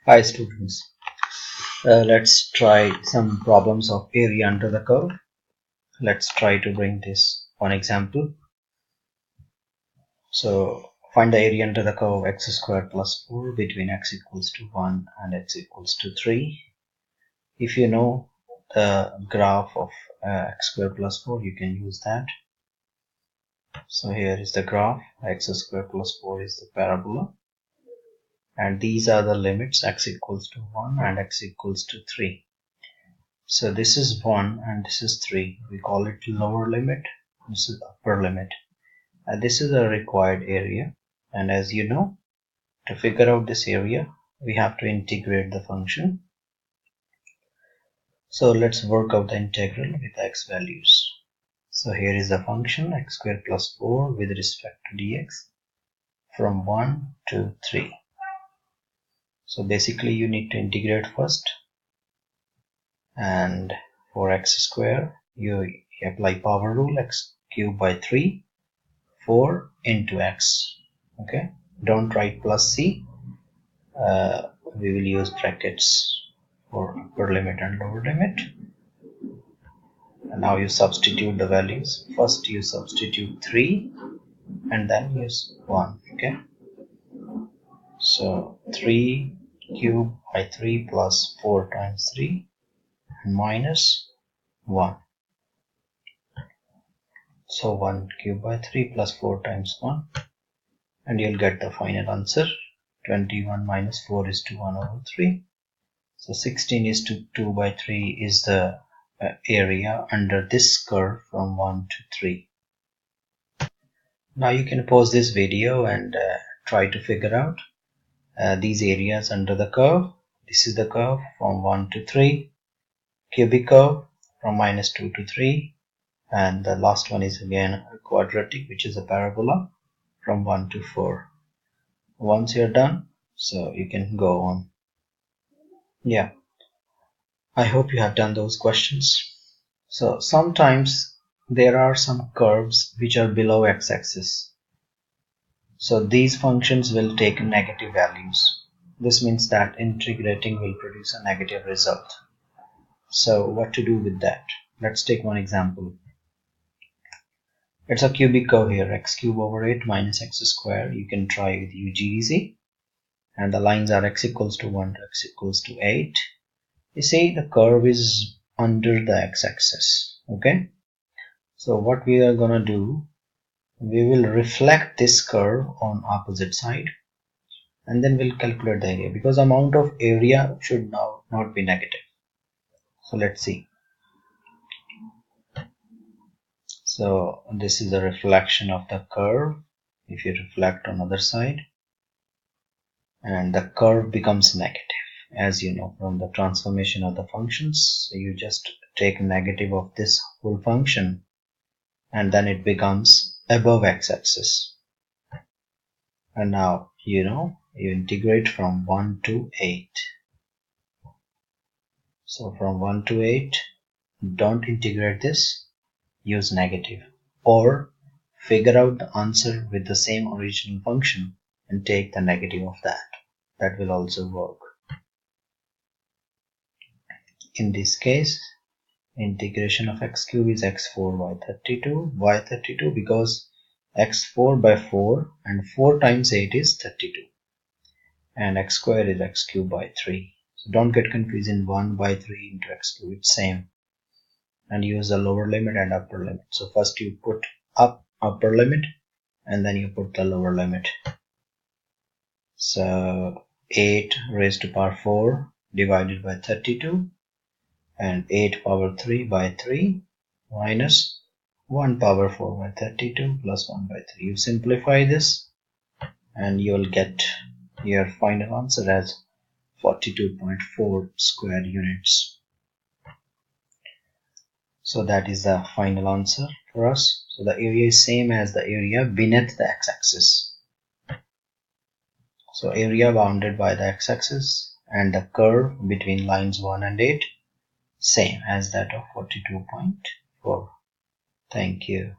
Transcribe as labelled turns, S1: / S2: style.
S1: Hi students, let's try some problems of area under the curve. Let's try to bring this one example. So find the area under the curve x squared plus 4 between x equals to 1 and x equals to 3. If you know the graph of x squared plus 4, you can use that. So here is the graph. X squared plus 4 is the parabola, and these are the limits x equals to 1 and x equals to 3. So this is 1 and this is 3. We call it lower limit. This is upper limit. And this is a required area. And as you know, to figure out this area, we have to integrate the function. So let's work out the integral with x values. So here is the function x squared plus 4 with respect to dx from 1 to 3. So basically you need to integrate first. And for x square, you apply power rule, x cubed by 3, 4 into x. Okay, don't write plus c. We will use brackets for upper limit and lower limit. And now you substitute the values. First you substitute 3 and then use 1. Okay, so 3 cubed by 3 plus 4 times 3 minus 1. So 1 cubed by 3 plus 4 times 1, and you'll get the final answer. 21 minus 4 is to 1 over 3. So 16 is to 2 by 3 is the area under this curve from 1 to 3. Now you can pause this video and try to figure out these areas under the curve. This is the curve from 1 to 3, cubic curve from minus 2 to 3, and the last one is again a quadratic, which is a parabola from 1 to 4. Once you're done, so you can go on. Yeah, I hope you have done those questions. So sometimes there are some curves which are below x-axis. So these functions will take negative values. This means that integrating will produce a negative result. So what to do with that? Let's take one example. It's a cubic curve here, x cubed over 8 minus x squared. You can try with UGEZ. And the lines are x equals to 1 to x equals to 8. You see the curve is under the x-axis. Okay, so what we are gonna do, we will reflect this curve on opposite side, and then we'll calculate the area, because amount of area should now not be negative. So let's see. So this is a reflection of the curve. If you reflect on other side, and the curve becomes negative, as you know from the transformation of the functions. So you just take negative of this whole function, and then it becomes above x-axis. And now you integrate from 1 to 8. So from 1 to 8, don't integrate this, use negative, or figure out the answer with the same original function and take the negative of that. That will also work. In this case, integration of x cube is x4 by 32 because x4 by 4 and 4 times 8 is 32, and x square is x cube by 3. So don't get confused in 1 by 3 into x cube, it's same. And use the lower limit and upper limit. So first you put up upper limit and then you put the lower limit. So 8 raised to power 4 divided by 32, and 8 power 3 by 3 minus 1 power 4 by 32 plus 1 by 3. You simplify this and you will get your final answer as 42.4 square units. So that is the final answer for us. So the area is same as the area beneath the x-axis. So area bounded by the x-axis and the curve between lines 1 and 8 same as that of 42.4. Thank you.